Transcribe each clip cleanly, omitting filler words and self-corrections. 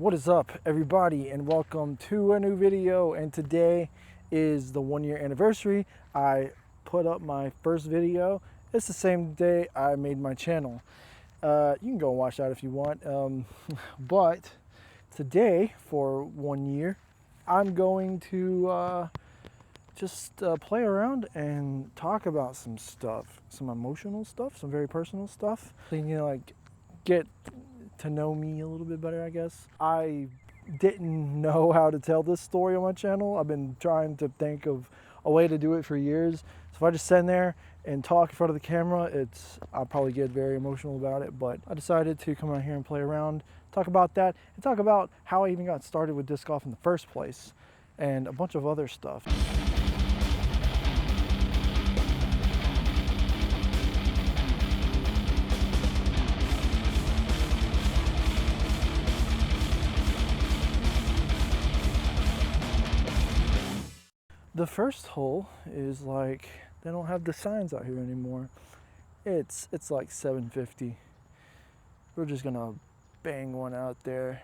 What is up, everybody, and welcome to a new video. And today is the 1 year anniversary. I put up my first video. It's the same day I made my channel. You can go and watch that if you want. But today, for 1 year, I'm going to just play around and talk about some stuff, some emotional stuff, some very personal stuff. So you can like get to know me a little bit better, I guess. I didn't know how to tell this story on my channel. I've been trying to think of a way to do it for years. So if I just stand there and talk in front of the camera, I'll probably get very emotional about it. But I decided to come out here and play around, talk about that, and talk about how I even got started with disc golf in the first place, and a bunch of other stuff. The first hole is like, they don't have the signs out here anymore. It's like 750. We're just gonna bang one out there.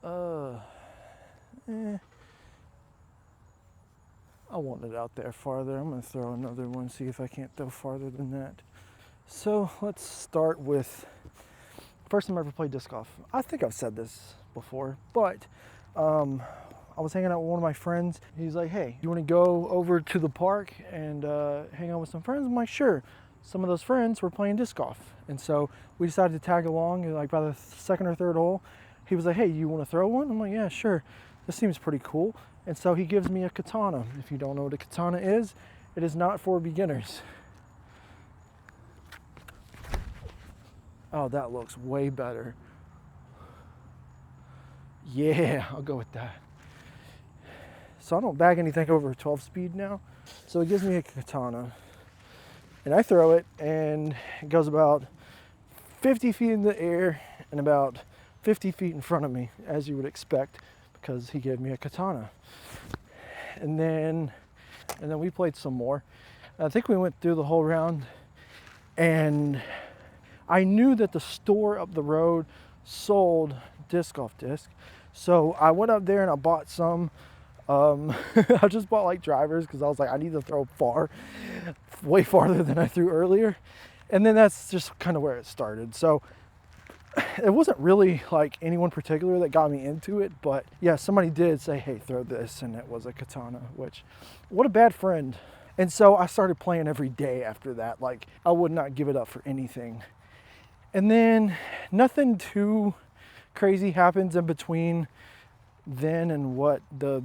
I want it out there farther. I'm gonna throw another one, see if I can't throw farther than that. So let's start with, first time I ever played disc golf. I think I've said this before, but I was hanging out with one of my friends. He's like, hey, you want to go over to the park and hang out with some friends? I'm like, sure. Some of those friends were playing disc golf, and so we decided to tag along. And like by the second or third hole, he was like, hey, you want to throw one? I'm like, yeah, sure. This seems pretty cool. And so he gives me a katana. If you don't know what a katana is, it is not for beginners. Oh, that looks way better. Yeah, I'll go with that. So I don't bag anything over 12 speed now. So it gives me a katana. And I throw it, and it goes about 50 feet in the air and about 50 feet in front of me, as you would expect, because he gave me a katana. And then we played some more. I think we went through the whole round, and I knew that the store up the road sold disc golf discs. So I went up there and I bought some. I just bought like drivers because I was like, I need to throw far, way farther than I threw earlier. And then that's just kind of where it started. So it wasn't really like anyone particular that got me into it, but yeah, somebody did say, hey, throw this, and it was a katana, which, what a bad friend. And so I started playing every day after that. Like, I would not give it up for anything. And then nothing too crazy happens in between then and what the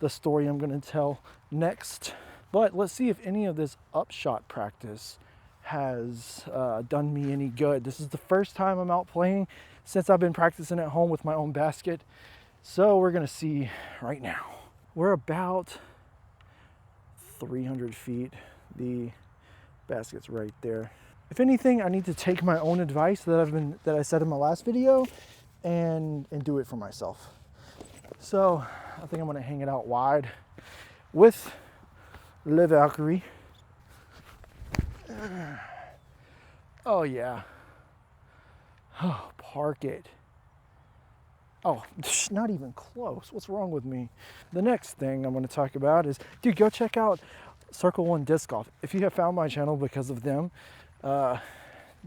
story I'm going to tell next. But let's see if any of this upshot practice has done me any good. This is the first time I'm out playing since I've been practicing at home with my own basket. So we're going to see right now. We're about 300 feet. The basket's right there. If anything, I need to take my own advice that I said in my last video and do it for myself. So I think I'm gonna hang it out wide with Le Valkyrie. Oh yeah. Oh, park it. Oh, not even close. What's wrong with me? The next thing I'm gonna talk about is, dude, go check out Circle One Disc Golf. If you have found my channel because of them,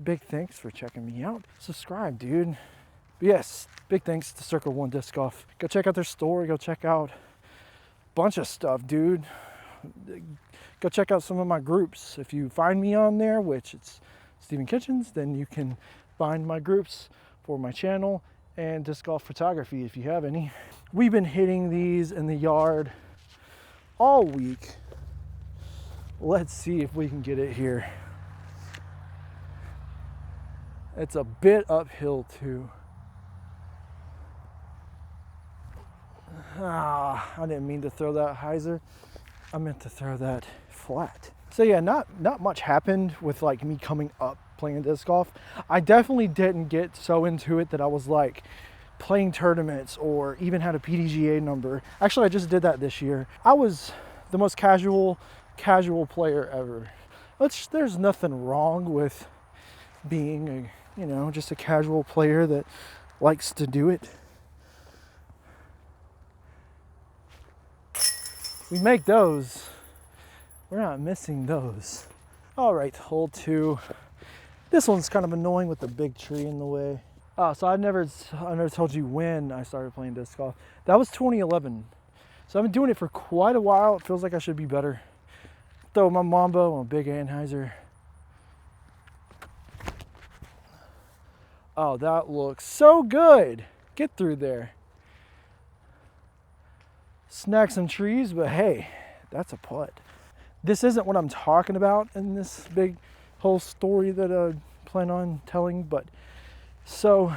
big thanks for checking me out. Subscribe, dude. But yes, big thanks to Circle One Disc Golf. Go check out their store. Go check out a bunch of stuff, dude. Go check out some of my groups. If you find me on there, which it's Stephen Kitchens, then you can find my groups for my channel and disc golf photography if you have any. We've been hitting these in the yard all week. Let's see if we can get it here. It's a bit uphill too. I didn't mean to throw that hyzer. I meant to throw that flat. So yeah, not much happened with like me coming up playing disc golf. I definitely didn't get so into it that I was like playing tournaments or even had a PDGA number. Actually, I just did that this year. I was the most casual player ever. There's nothing wrong with being you know, just a casual player that likes to do it. We make those. We're not missing those. All right, hole 2. This one's kind of annoying with the big tree in the way. So I never told you when I started playing disc golf. That was 2011. So I've been doing it for quite a while. It feels like I should be better. Throw my Mambo on a big Anheuser. Oh, that looks so good. Get through there. Snag some trees, but hey, that's a putt. This isn't what I'm talking about in this big whole story that I plan on telling, but so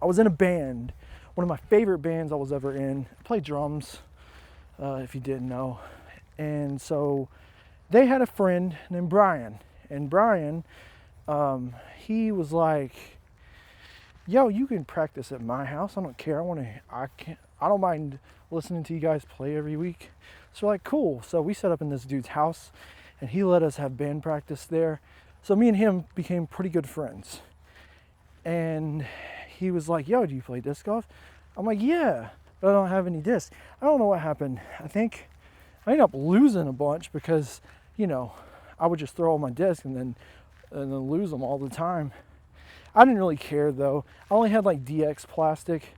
I was in a band, one of my favorite bands I was ever in. I played drums, if you didn't know. And so they had a friend named Brian, and Brian, he was like, yo, you can practice at my house. I don't care. I don't mind listening to you guys play every week. So we're like, cool. So we set up in this dude's house, and he let us have band practice there. So me and him became pretty good friends. And he was like, yo, do you play disc golf? I'm like, yeah, but I don't have any discs. I don't know what happened. I think I ended up losing a bunch because, you know, I would just throw all my discs and then lose them all the time. I didn't really care though. I only had like DX plastic,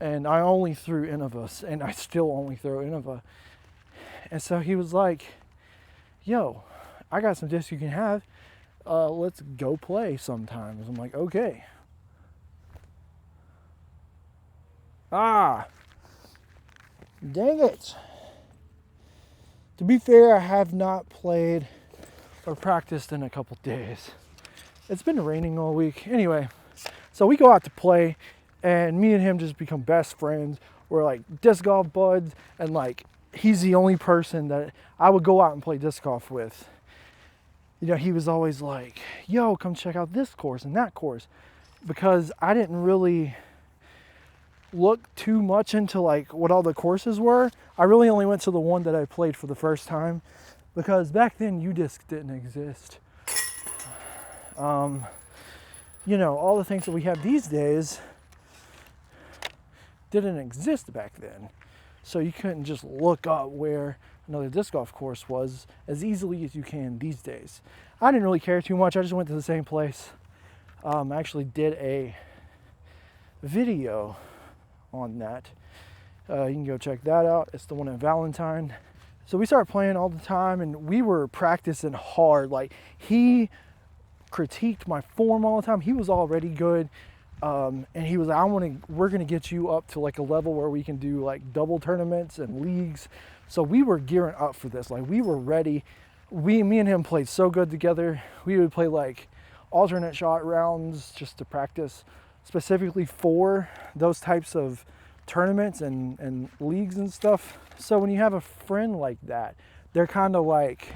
and I only threw Innova, and I still only throw Innova. And so he was like, yo, I got some discs you can have. Let's go play sometimes. I'm like, okay. Ah, dang it. To be fair, I have not played or practiced in a couple days. It's been raining all week. Anyway, so we go out to play, and me and him just become best friends. We're like disc golf buds, and like he's the only person that I would go out and play disc golf with. You know, he was always like, yo, come check out this course and that course, because I didn't really look too much into like what all the courses were. I really only went to the one that I played for the first time, because back then UDisc didn't exist. You know, all the things that we have these days didn't exist back then. So you couldn't just look up where another disc golf course was as easily as you can these days. I didn't really care too much. I just went to the same place. I actually did a video on that. You can go check that out. It's the one in Valentine. So we started playing all the time, and we were practicing hard. Like, he critiqued my form all the time. He was already good. And he was like, we're gonna get you up to like a level where we can do like double tournaments and leagues. So we were gearing up for this. Like, we were ready. Me and him played so good together. We would play like alternate shot rounds just to practice specifically for those types of tournaments and leagues and stuff. So when you have a friend like that, they're kind of like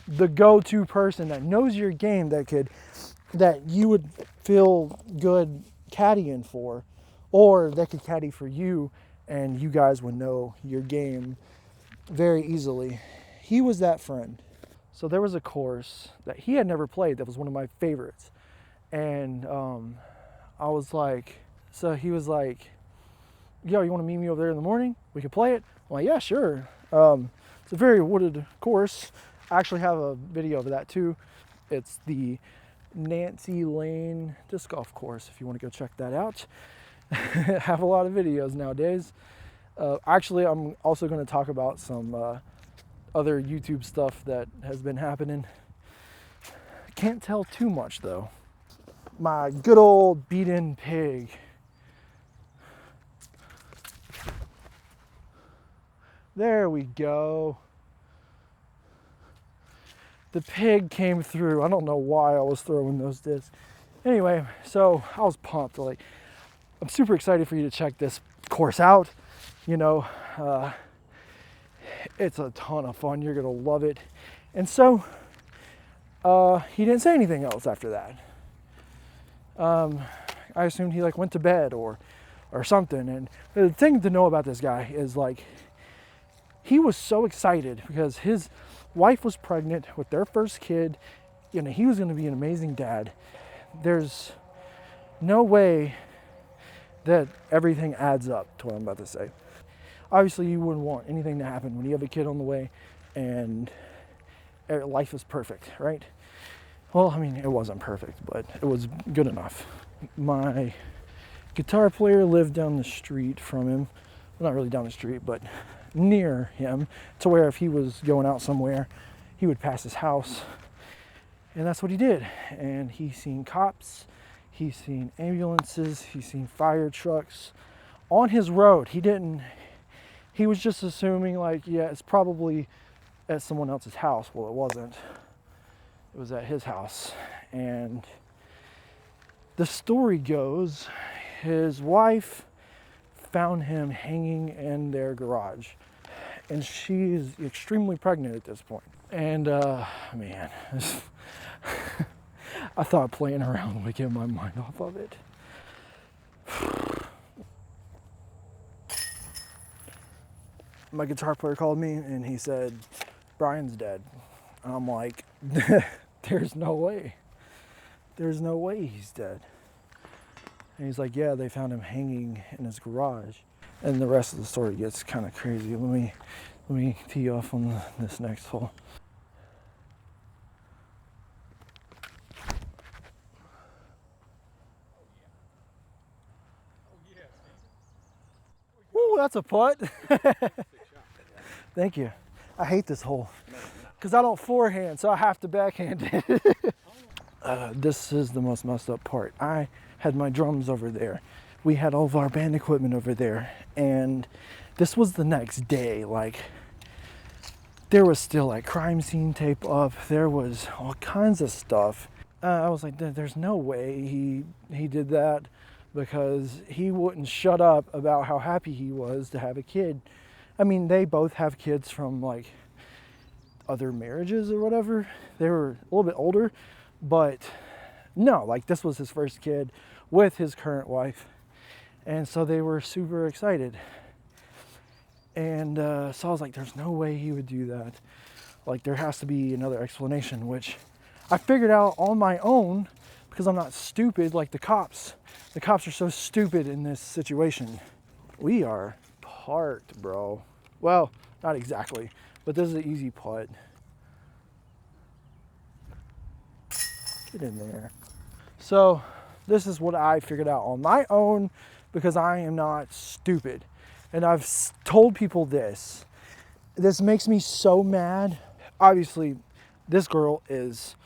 the go-to person that knows your game, that you would feel good caddying for, or that could caddy for you, and you guys would know your game very easily. He was that friend. So there was a course that he had never played that was one of my favorites, and I was like, so he was like, yo, you want to meet me over there in the morning? We could play it. I'm like, yeah, sure. It's a very wooded course. I actually have a video of that too. It's the Nancy Lane disc golf course, if you want to go check that out. I have a lot of videos nowadays. Actually, I'm also going to talk about some other YouTube stuff that has been happening. Can't tell too much though. My good old beat-in pig. There we go. The pig came through. I don't know why I was throwing those discs. Anyway, so I was pumped. Like, I'm super excited for you to check this course out. You know, it's a ton of fun. You're gonna love it. And so he didn't say anything else after that. I assumed he like went to bed or something. And the thing to know about this guy is like, he was so excited because his wife was pregnant with their first kid. You know, he was going to be an amazing dad. there's no way that everything adds up to what I'm about to say. Obviously, you wouldn't want anything to happen when you have a kid on the way and life is perfect, right? Well, I mean, it wasn't perfect, but it was good enough. My guitar player lived down the street from him. Well, not really down the street, but near him, to where if he was going out somewhere, he would pass his house. And that's what he did. And he's seen cops, he's seen ambulances, he's seen fire trucks on his road. He was just assuming, like, yeah, it's probably at someone else's house. Well, it wasn't. It was at his house. And the story goes, his wife found him hanging in their garage. And she's extremely pregnant at this point. And, man, I thought playing around would get my mind off of it. My guitar player called me and he said, Brian's dead. And I'm like, there's no way. There's no way he's dead. And he's like, yeah, they found him hanging in his garage. And the rest of the story gets kind of crazy. Let me tee you off on this next hole. Ooh, that's a putt. Thank you. I hate this hole because I don't forehand, so I have to backhand it. This is the most messed up part. I had my drums over there. We had all of our band equipment over there. And this was the next day. Like, there was still like crime scene tape up. There was all kinds of stuff. I was like, there's no way he did that, because he wouldn't shut up about how happy he was to have a kid. I mean, they both have kids from like other marriages or whatever. They were a little bit older, but no, like this was his first kid with his current wife. And so they were super excited. And so I was like, there's no way he would do that. Like, there has to be another explanation, which I figured out on my own because I'm not stupid like the cops. The cops are so stupid in this situation. We are parked, bro. Well, not exactly, but this is an easy putt. Get in there. So this is what I figured out on my own because I am not stupid. And I've told people this. This makes me so mad. Obviously, this girl is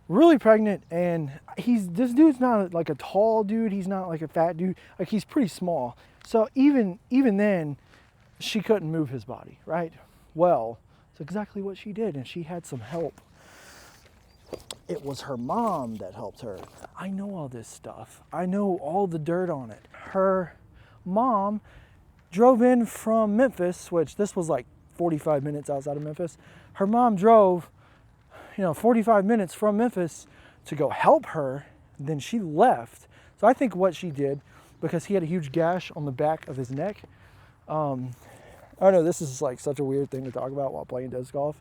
really pregnant, and this dude's not like a tall dude. He's not like a fat dude. Like, he's pretty small. So even then, she couldn't move his body, right? Well, it's exactly what she did, and she had some help. It was her mom that helped her. I know all this stuff. I know all the dirt on it. Her mom drove in from Memphis, which this was like 45 minutes outside of Memphis. Her mom drove 45 minutes from Memphis to go help her. Then she left. So I think what she did, because he had a huge gash on the back of his neck. I know this is like such a weird thing to talk about while playing disc golf.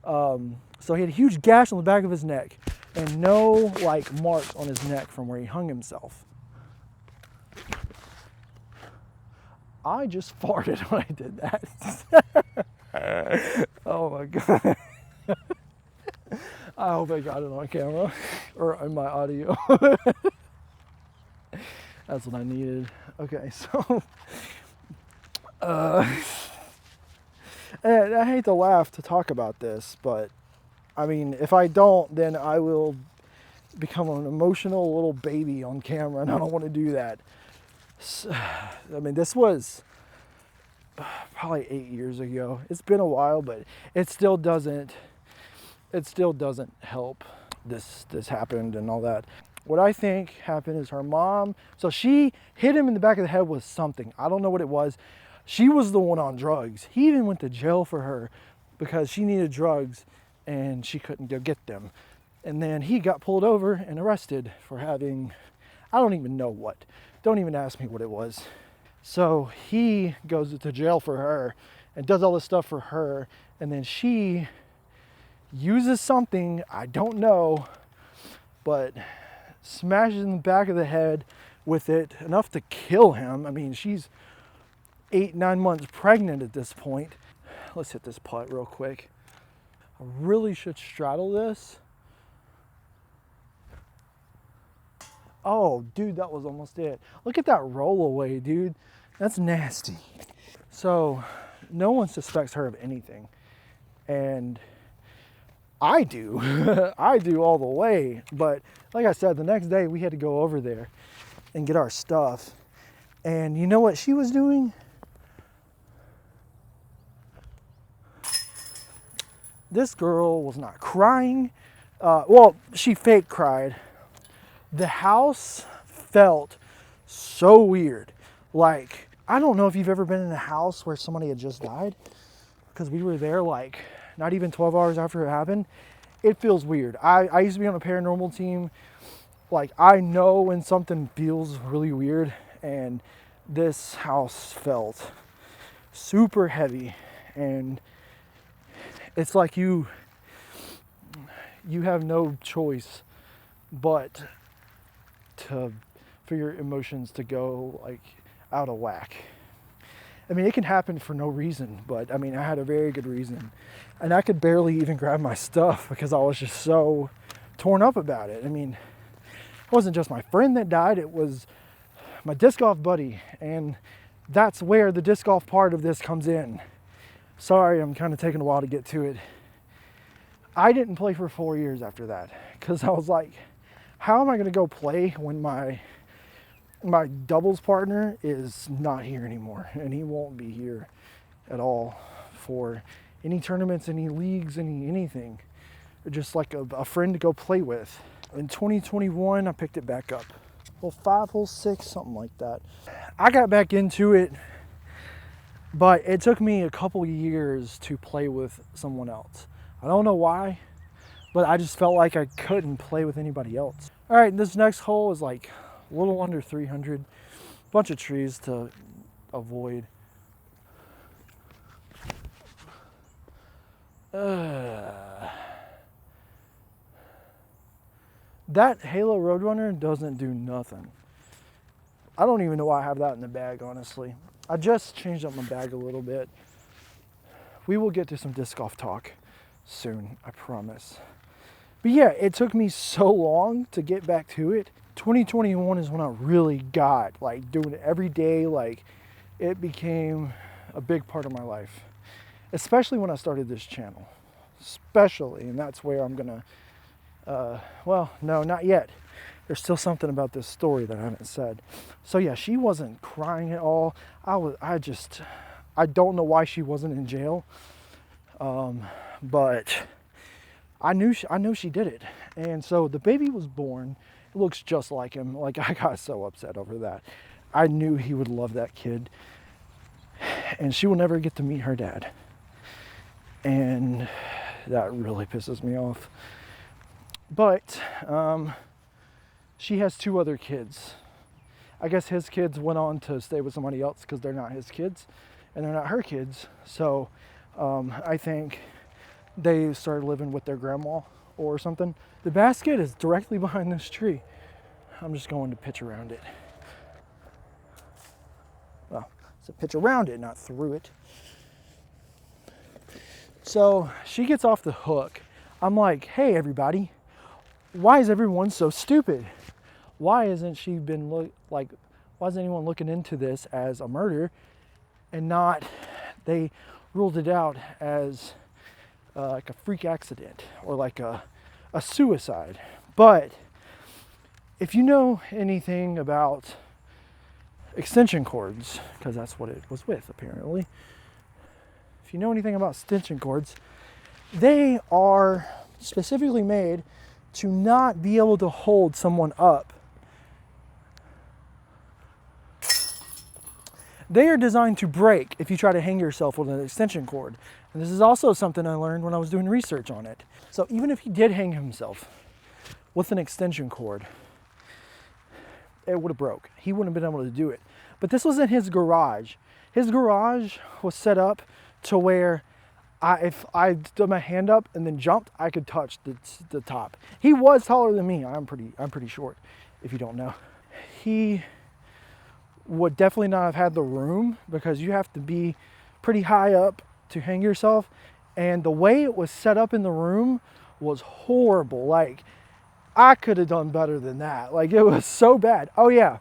So he had a huge gash on the back of his neck and no like marks on his neck from where he hung himself. I just farted when I did that. Oh my God. I hope I got it on camera or in my audio. That's what I needed. Okay, so and I hate to laugh to talk about this, but I mean, if I don't, then I will become an emotional little baby on camera, and I don't want to do that. So, I mean, this was probably 8 years ago. It's been a while, but it still doesn't help. This happened and all that. What I think happened is her mom, so she hit him in the back of the head with something. I don't know what it was. She was the one on drugs. He even went to jail for her because she needed drugs and she couldn't go get them. And then he got pulled over and arrested for having, I don't even know what. Don't even ask me what it was. So he goes to jail for her and does all this stuff for her. And then she uses something, I don't know, but smashes in the back of the head with it, enough to kill him. I mean, she's 8-9 months pregnant at this point. Let's hit this putt real quick. I really should straddle this. Oh, dude, that was almost it. Look at that roll away, dude. That's nasty. So, no one suspects her of anything. And I do. I do all the way. But like I said, the next day we had to go over there and get our stuff. And you know what she was doing? This girl was not crying. Well, she fake cried. The house felt so weird. Like, I don't know if you've ever been in a house where somebody had just died, because we were there like not even 12 hours after it happened. It feels weird. I used to be on a paranormal team. Like, I know when something feels really weird, and this house felt super heavy, and it's like you have no choice but for your emotions to go like out of whack. I mean, it can happen for no reason, but I mean, I had a very good reason, and I could barely even grab my stuff because I was just so torn up about it. I mean, it wasn't just my friend that died, it was my disc golf buddy, and that's where the disc golf part of this comes in. Sorry, I'm kind of taking a while to get to it. I didn't play for 4 years after that because I was like, how am I going to go play when my doubles partner is not here anymore, and he won't be here at all for any tournaments, any leagues, anything, or just like a friend to go play with. In 2021, I picked it back up. Well, 5, hole 6, something like that. I got back into it, but it took me a couple years to play with someone else. I don't know why, but I just felt like I couldn't play with anybody else. All right, this next hole is like a little under 300. Bunch of trees to avoid. That Halo Roadrunner doesn't do nothing. I don't even know why I have that in the bag, honestly. I just changed up my bag a little bit. We will get to some disc golf talk soon, I promise. But yeah, it took me so long to get back to it. 2021 is when I really got like doing it every day. Like, it became a big part of my life, especially when I started this channel, especially. And that's where I'm gonna, well, no, not yet. There's still something about this story that I haven't said. So yeah, she wasn't crying at all. I don't know why she wasn't in jail. But I know she did it. And so the baby was born. It looks just like him. Like, I got so upset over that. I knew he would love that kid. And she will never get to meet her dad. And that really pisses me off. But she has 2 other kids. I guess his kids went on to stay with somebody else because they're not his kids and they're not her kids. So I think they started living with their grandma or something. The basket is directly behind this tree. I'm just going to pitch around it. Well, it's a pitch around it, not through it. So she gets off the hook. I'm like, hey everybody, why is everyone so stupid? Why isn't she been why is anyone looking into this as a murder and not, they ruled it out as like a freak accident or like a suicide. But if you know anything about extension cords, because that's what it was with apparently, if you know anything about extension cords, they are specifically made to not be able to hold someone up. They are designed to break if you try to hang yourself with an extension cord. And this is also something I learned when I was doing research on it. So even if he did hang himself with an extension cord, it would have broke. He wouldn't have been able to do it. But this was in his garage. His garage was set up to where If I stood my hand up and then jumped, I could touch the top. He was taller than me. I'm pretty short, if you don't know. He would definitely not have had the room because you have to be pretty high up to hang yourself. And the way it was set up in the room was horrible. Like, I could have done better than that. Like, it was so bad. Oh yeah.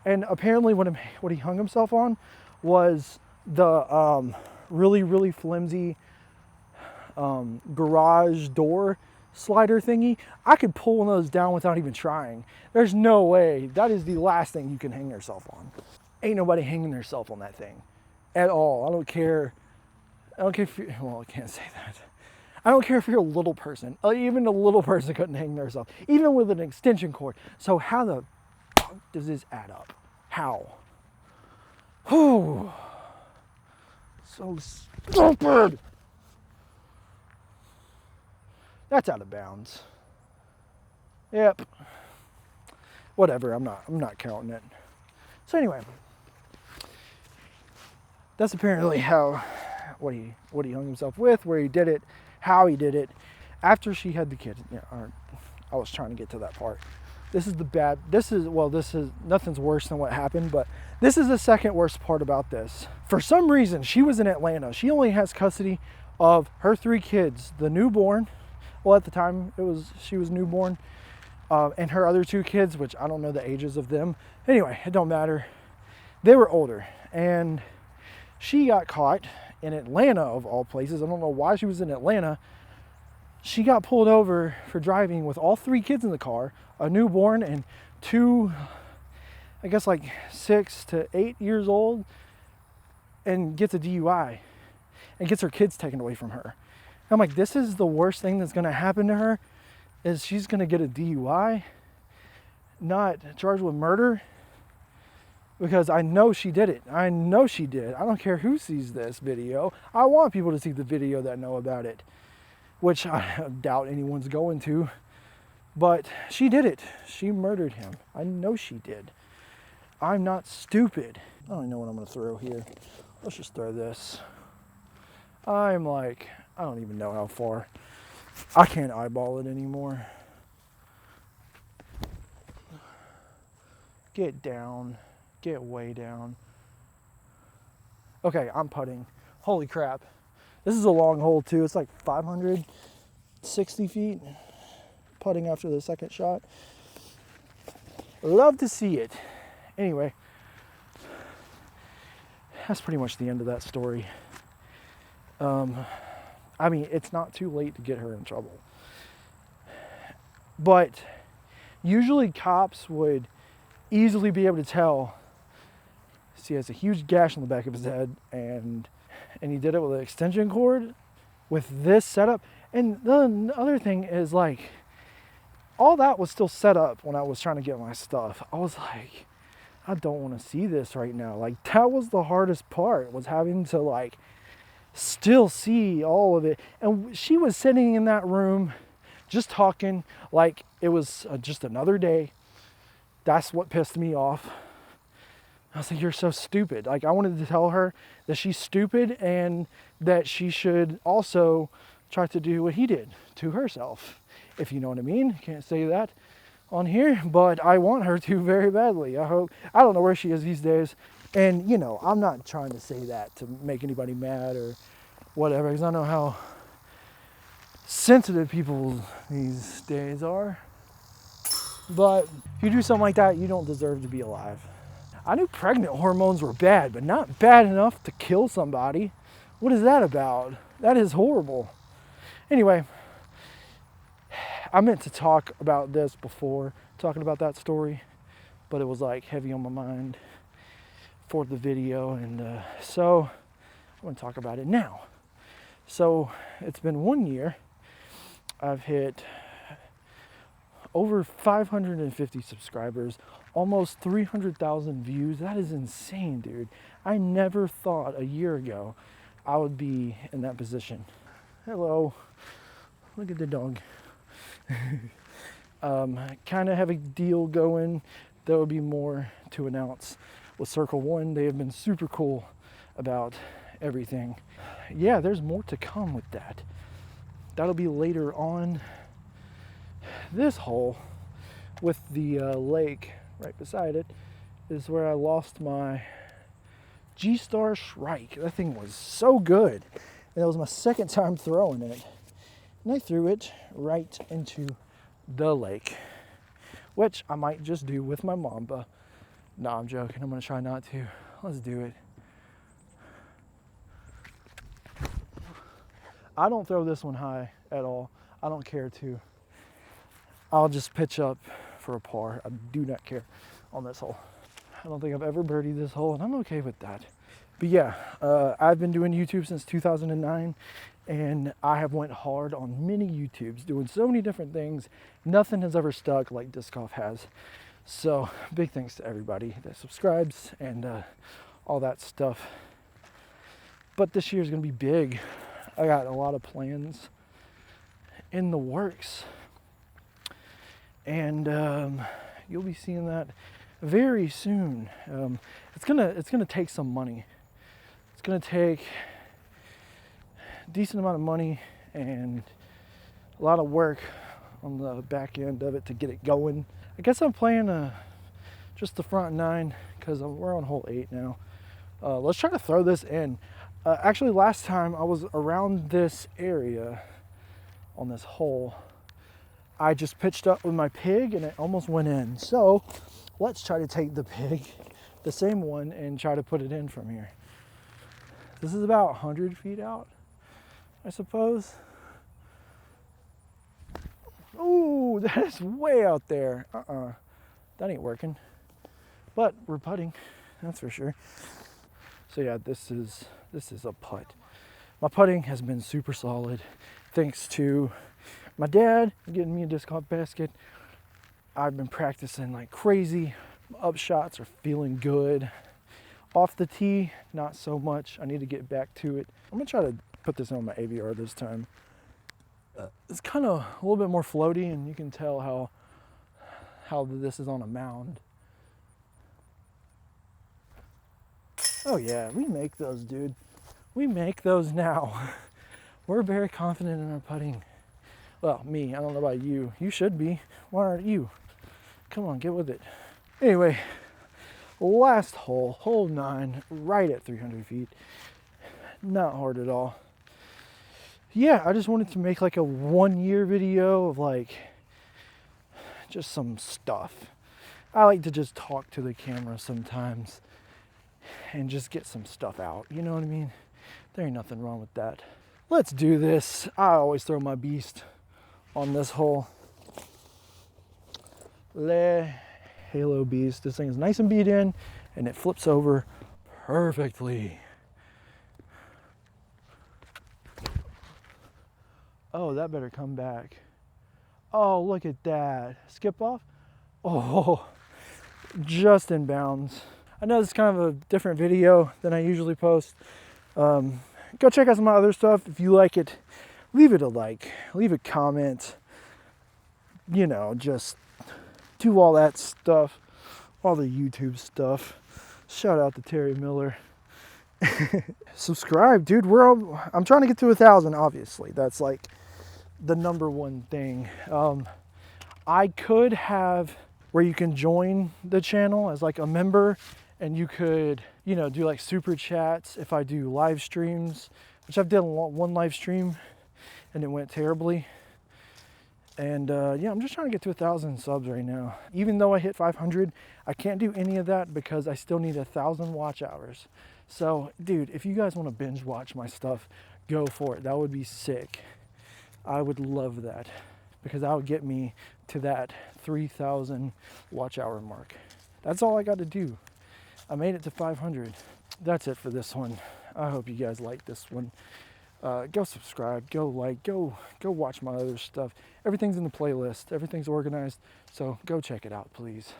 And apparently what he hung himself on was the really, really flimsy garage door slider thingy. I could pull one of those down without even trying. There's no way. That is the last thing you can hang yourself on. Ain't nobody hanging themselves on that thing at all. I don't care if you, well, I can't say that. I don't care if you're a little person. Even a little person couldn't hang themselves, even with an extension cord. So how the fuck does this add up? How? Whew. So stupid. That's out of bounds. Yep. Whatever, I'm not counting it. So anyway, that's apparently what he hung himself with, where he did it, how he did it, after she had the kid. I was trying to get to that part. This is nothing's worse than what happened, but this is the second worst part about this. For some reason, she was in Atlanta. She only has custody of her 3 kids, the newborn. Well, at the time, she was newborn, and her other 2 kids, which I don't know the ages of them. Anyway, it don't matter. They were older, and she got caught in Atlanta, of all places. I don't know why she was in Atlanta. She got pulled over for driving with all 3 kids in the car, a newborn and 2, I guess like 6 to 8 years old, and gets a DUI and gets her kids taken away from her. I'm like, this is the worst thing that's going to happen to her, is she's going to get a DUI, not charged with murder, because I know she did it. I know she did. I don't care who sees this video. I want people to see the video that know about it, which I doubt anyone's going to, but she did it. She murdered him. I know she did. I'm not stupid. I don't even know what I'm going to throw here. Let's just throw this. I don't even know how far. I can't eyeball it anymore. Get down. Get way down. Okay, I'm putting. Holy crap. This is a long hole too. It's like 560 feet. Putting after the second shot. Love to see it. Anyway, that's pretty much the end of that story. I mean, it's not too late to get her in trouble. But usually cops would easily be able to tell. See, he has a huge gash on the back of his head, and he did it with an extension cord with this setup. And the other thing is, like, all that was still set up when I was trying to get my stuff. I was like, I don't want to see this right now. Like, that was the hardest part, was having to, like, still see all of it. And she was sitting in that room just talking like it was just another day. That's what pissed me off. I was like, you're so stupid. Like, I wanted to tell her that she's stupid and that she should also try to do what he did to herself, if you know what I mean. Can't say that on here, but I want her to very badly. I don't know where she is these days. And, I'm not trying to say that to make anybody mad or whatever, because I know how sensitive people these days are. But if you do something like that, you don't deserve to be alive. I knew pregnant hormones were bad, but not bad enough to kill somebody. What is that about? That is horrible. Anyway, I meant to talk about this before, talking about that story, but it was like heavy on my mind for the video, and so I want to talk about it now. So it's been 1 year. I've hit over 550 subscribers, almost 300,000 views. That is insane, dude. I never thought a year ago I would be in that position. Hello. Look at the dog. Kind of have a deal going. There will be more to announce with Circle One. They have been super cool about everything. Yeah, there's more to come with that. That'll be later on. This hole with the lake right beside it is where I lost my G-Star Shrike. That thing was so good. And that was my second time throwing it. And I threw it right into the lake, which I might just do with my Mamba. No, I'm joking. I'm gonna try not to. Let's do it. I don't throw this one high at all. I don't care to. I'll just pitch up for a par. I do not care on this hole. I don't think I've ever birdied this hole, and I'm okay with that. But yeah, I've been doing YouTube since 2009, and I have went hard on many YouTubes, doing so many different things. Nothing has ever stuck like disc golf has. So big thanks to everybody that subscribes and all that stuff. But this year is gonna be big. I got a lot of plans in the works, and you'll be seeing that very soon. It's gonna take some money. It's gonna take a decent amount of money and a lot of work on the back end of it to get it going. I guess I'm playing just the front 9 because we're on hole 8 now. Let's try to throw this in. Actually, last time I was around this area on this hole, I just pitched up with my pig and it almost went in. So let's try to take the pig, the same one, and try to put it in from here. This is about 100 feet out, I suppose. Ooh, that is way out there. That ain't working. But we're putting, that's for sure. So yeah, this is a putt. My putting has been super solid thanks to my dad getting me a disc golf basket. I've been practicing like crazy. My up shots are feeling good. Off the tee, not so much. I need to get back to it. I'm gonna try to put this on my AVR this time. It's kind of a little bit more floaty, and you can tell how this is on a mound. Oh yeah, we make those, dude. We make those now. We're very confident in our putting. Well, me, I don't know about you. You should be. Why aren't you? Come on, get with it. Anyway, last hole, hole 9, right at 300 feet. Not hard at all. Yeah, I just wanted to make like a 1-year video of like just some stuff. I like to just talk to the camera sometimes and just get some stuff out. You know what I mean? There ain't nothing wrong with that. Let's do this. I always throw my beast on this hole. Le Halo Beast. This thing is nice and beat in, and it flips over perfectly. Oh, that better come back. Oh, look at that. Skip off? Oh, just in bounds. I know this is kind of a different video than I usually post. Go check out some of my other stuff. If you like it, leave it a like, leave a comment. You know, just do all that stuff, all the YouTube stuff. Shout out to Terry Miller. Subscribe, dude. I'm trying to get to 1,000, obviously. That's like the #1 thing. I could have where you can join the channel as like a member, and you could, you know, do like super chats if I do live streams, which I've done one live stream and it went terribly. And yeah, I'm just trying to get to 1,000 subs right now. Even though I hit 500, I can't do any of that because I still need 1,000 watch hours. So, dude, if you guys want to binge watch my stuff, go for it. That would be sick. I would love that because that would get me to that 3,000 watch hour mark. That's all I got to do. I made it to 500. That's it for this one. I hope you guys like this one. Go subscribe, go like, go watch my other stuff. Everything's in the playlist. Everything's organized. So go check it out, please.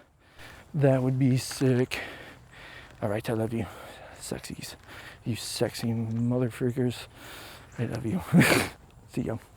That would be sick. All right, I love you. Sexies. You sexy motherfreakers. I love you. See ya.